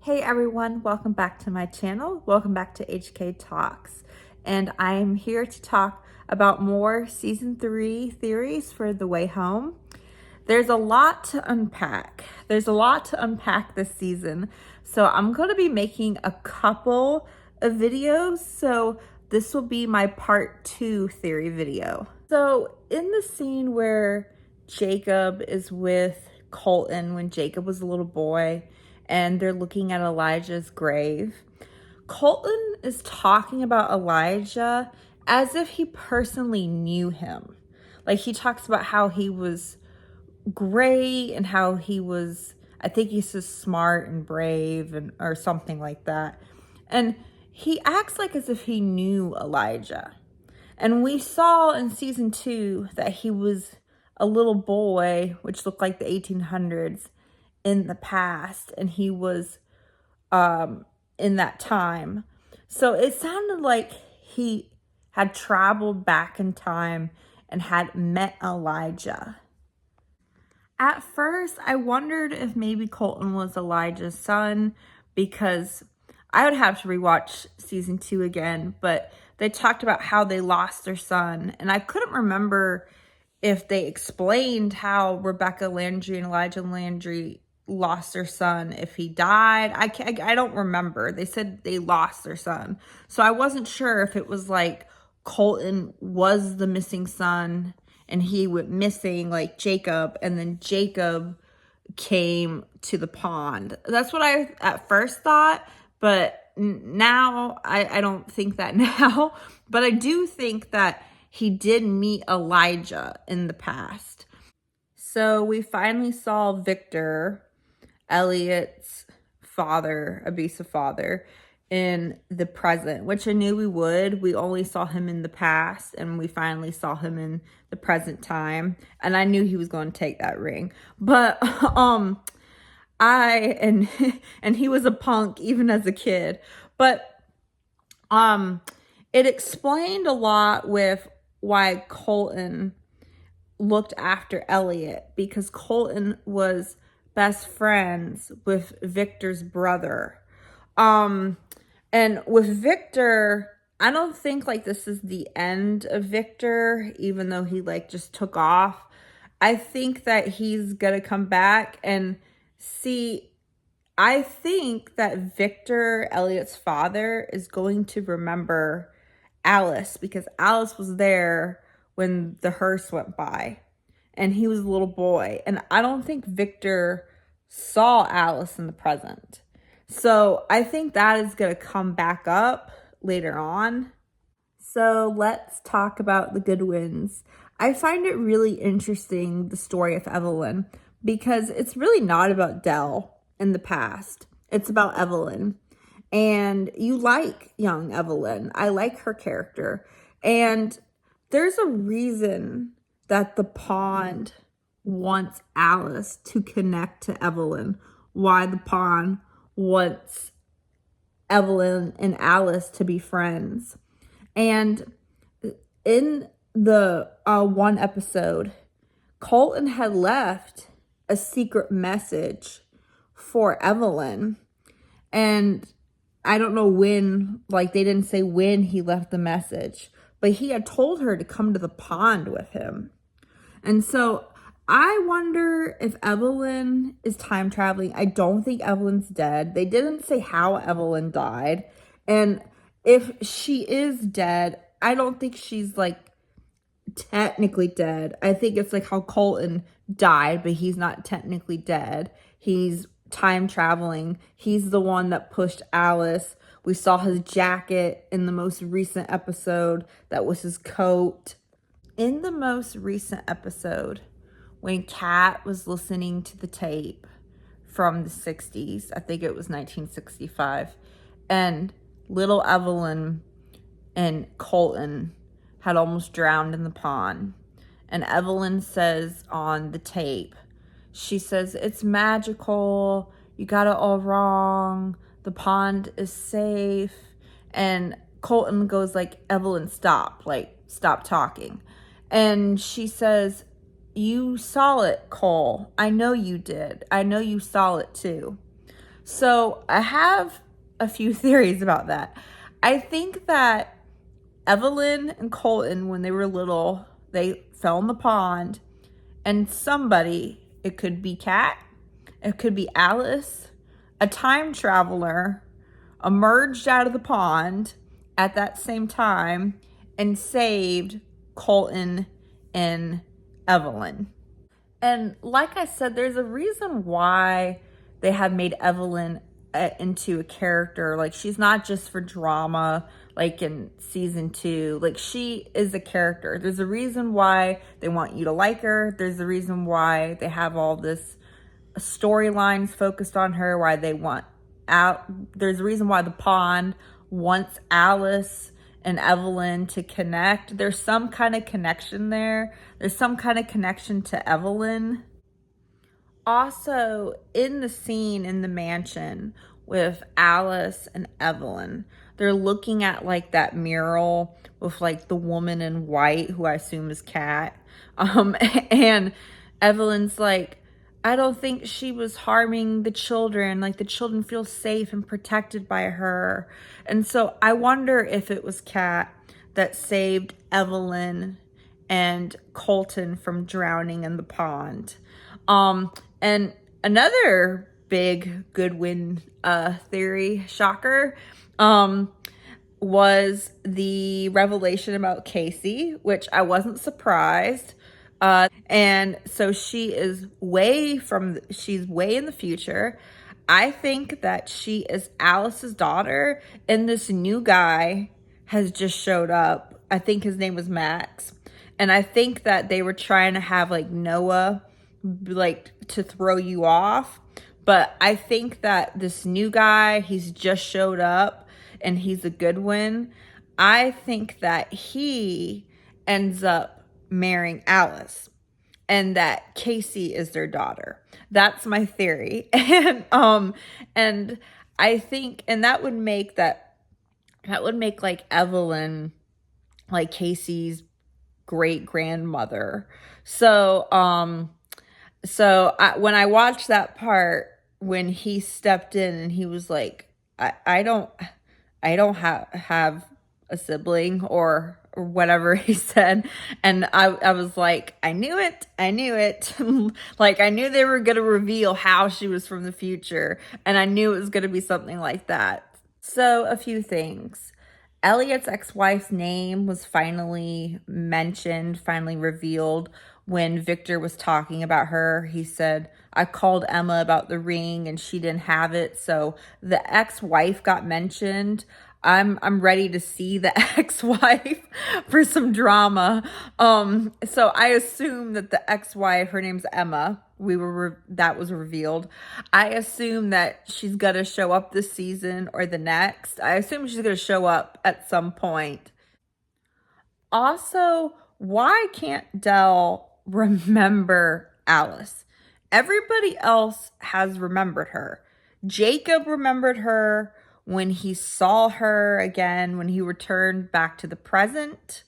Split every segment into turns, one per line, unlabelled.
Hey everyone, welcome back to my channel. Welcome back to HK Talks. And I'm here to talk about more season 3 theories for The Way Home. There's a lot to unpack. There's a lot to unpack this season. So I'm going to be making a couple of videos. So this will be my part 2 theory video. So in the scene where Jacob is with Colton when Jacob was a little boy and they're looking at Elijah's grave, Colton is talking about Elijah as if he personally knew him. Like, he talks about how he was great and how he was, I think he says smart and brave and or something like that. And he acts like as if he knew Elijah. And we saw in season 2 that he was a little boy, which looked like the 1800s in the past, and he was in that time. So it sounded like he had traveled back in time and had met Elijah. At first, I wondered if maybe Colton was Elijah's son, because I would have to rewatch season 2 again, but they talked about how they lost their son, and I couldn't remember if they explained how Rebecca Landry and Elijah Landry lost their son, if he died. I don't remember. They said they lost their son. So I wasn't sure if it was like Colton was the missing son and he went missing like Jacob, and then Jacob came to the pond. That's what I at first thought, but now I don't think that now. But I do think that he did meet Elijah in the past. So we finally saw Victor, Elliot's father, abusive father, in the present, which I knew we would. We only saw him in the past, and we finally saw him in the present time. And I knew he was going to take that ring. But and he was a punk even as a kid. But it explained a lot with why Colton looked after Elliot, because Colton was best friends with Victor's brother. And with Victor, I don't think like this is the end of Victor, even though he like just took off. I think that he's gonna come back and see. I think that Victor, Elliot's father, is going to remember Alice, because Alice was there when the hearse went by and he was a little boy. And I don't think Victor saw Alice in the present. So I think that is going to come back up later on. So let's talk about the Goodwins. I find it really interesting, the story of Evelyn, because it's really not about Dell in the past. It's about Evelyn. And you like young Evelyn. I like her character. And there's a reason that the pond wants Alice to connect to Evelyn. Why the pond wants Evelyn and Alice to be friends. And in the one episode, Colton had left a secret message for Evelyn. And I don't know when, like they didn't say when he left the message, but he had told her to come to the pond with him. And so I wonder if Evelyn is time traveling. I don't think Evelyn's dead. They didn't say how Evelyn died. And if she is dead, I don't think she's like technically dead. I think it's like how Colton died, but he's not technically dead. He's time traveling. He's the one that pushed Alice. We saw his jacket in the most recent episode. That was his coat. In the most recent episode, when Kat was listening to the tape from the 60s, I think it was 1965, and little Evelyn and Colton had almost drowned in the pond. And Evelyn says on the tape, she says, "It's magical. You got it all wrong. The pond is safe." And Colton goes like, "Evelyn, stop. Like, stop talking." And she says, "You saw it, Cole. I know you did. I know you saw it too." So I have a few theories about that. I think that Evelyn and Colton, when they were little, they fell in the pond, and somebody, it could be Kat, it could be Alice, a time traveler, emerged out of the pond at that same time and saved Colton and Evelyn. And like I said, there's a reason why they have made Evelyn into a character. Like, she's not just for drama, like in season 2. Like, she is a character. There's a reason why they want you to like her. There's a reason why they have all this storylines focused on her, why they want out. There's a reason why the pond wants Alice and Evelyn to connect. There's some kind of connection there. There's some kind of connection to Evelyn. Also, in the scene in the mansion with Alice and Evelyn, they're looking at like that mural with like the woman in white, who I assume is Kat. And Evelyn's like, I don't think she was harming the children. Like, the children feel safe and protected by her. And so I wonder if it was Kat that saved Evelyn and Colton from drowning in the pond. And another big Goodwin theory, shocker, was the revelation about Casey, which I wasn't surprised. And so she's way in the future. I think that she is Alice's daughter, and this new guy has just showed up. I think his name was Max. And I think that they were trying to have like Noah, like, to throw you off. But I think that this new guy, he's just showed up and he's a Goodwin. I think that he ends up marrying Alice and that Casey is their daughter. That's my theory. And I think, and that would make like Evelyn like Casey's great grandmother. So when I watched that part, when he stepped in and he was like, I don't have a sibling, or whatever he said. And I was like, I knew it. Like, I knew they were going to reveal how she was from the future. And I knew it was going to be something like that. So a few things. Elliot's ex-wife's name was finally mentioned, finally revealed when Victor was talking about her. He said, I called Emma about the ring and she didn't have it. So the ex-wife got mentioned. I'm ready to see the ex-wife for some drama. So I assume that the ex-wife, her name's Emma. That was revealed. I assume that she's gonna show up this season or the next. I assume she's gonna show up at some point. Also, why can't Del remember Alice? Everybody else has remembered her. Jacob remembered her when he saw her again, when he returned back to the present.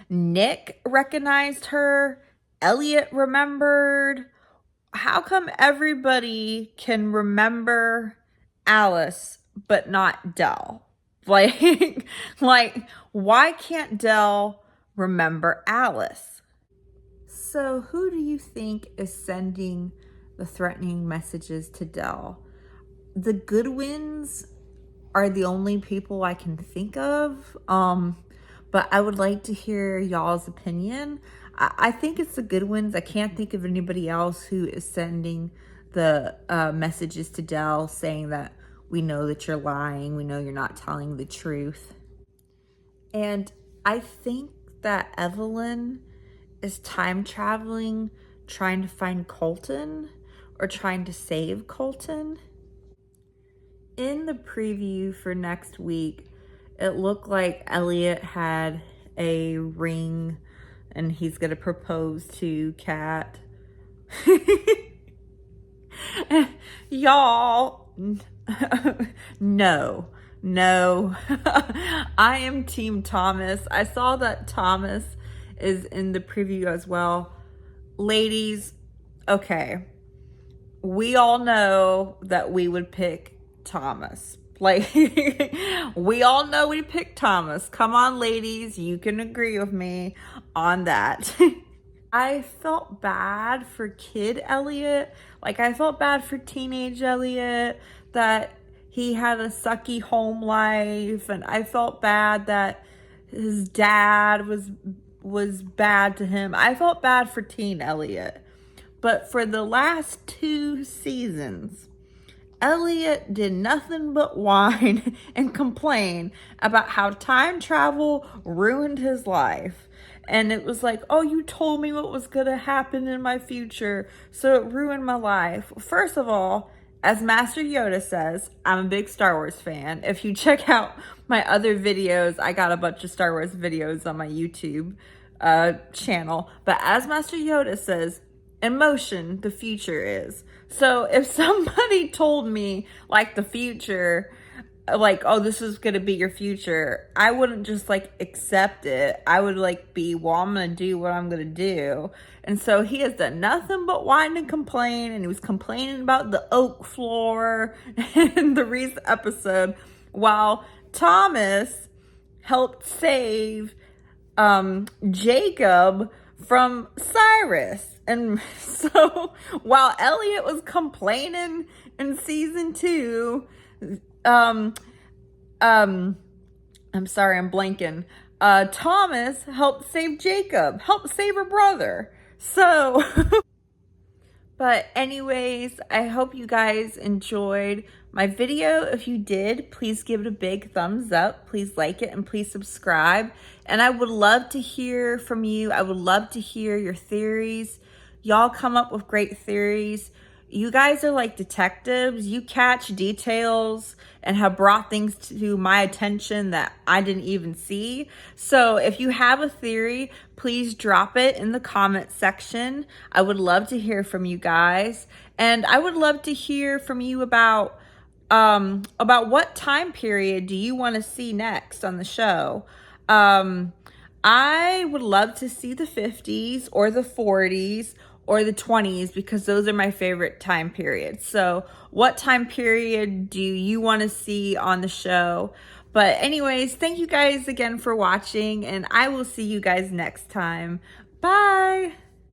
Nick recognized her. Elliot remembered. How come everybody can remember Alice but not Del? Like, why can't Del remember Alice? So who do you think is sending the threatening messages to Del? The Goodwins are the only people I can think of. But I would like to hear y'all's opinion. I think it's the Goodwins. I can't think of anybody else who is sending the messages to Del saying that we know that you're lying. We know you're not telling the truth. And I think that Evelyn is time traveling, trying to find Colton or trying to save Colton. In the preview for next week, it looked like Elliot had a ring and he's going to propose to Kat. Y'all, no. I am Team Thomas. I saw that Thomas is in the preview as well. Ladies, okay. we all know that we would pick Thomas. Like, we all know we picked Thomas. Come on, ladies, you can agree with me on that. I felt bad for kid Elliot. Like, I felt bad for teenage Elliot that he had a sucky home life, and I felt bad that his dad was bad to him. I felt bad for teen Elliot. But for the last 2 seasons, Elliot did nothing but whine and complain about how time travel ruined his life. And it was like, oh, you told me what was going to happen in my future, so it ruined my life. First of all, as Master Yoda says, I'm a big Star Wars fan. If you check out my other videos, I got a bunch of Star Wars videos on my YouTube channel. But as Master Yoda says, in motion, the future is. So if somebody told me, like, the future, like, oh, this is gonna be your future, I wouldn't just, like, accept it. I would, like, be, well, I'm gonna do what I'm gonna do. And so he has done nothing but whine and complain, and he was complaining about the oak floor in the recent episode, while Thomas helped save Jacob from Cyrus. And so while Elliot was complaining in season 2, I'm sorry, I'm blanking. Thomas helped save Jacob, helped save her brother. So, but anyways, I hope you guys enjoyed my video. If you did, please give it a big thumbs up. Please like it and please subscribe. And I would love to hear from you. I would love to hear your theories. Y'all come up with great theories. You guys are like detectives. You catch details and have brought things to my attention that I didn't even see. So if you have a theory, please drop it in the comment section. I would love to hear from you guys. And I would love to hear from you about what time period do you want to see next on the show. I would love to see the 50s or the 40s or the 20s because those are my favorite time periods. So what time period do you want to see on the show? But anyways, thank you guys again for watching, and I will see you guys next time. Bye!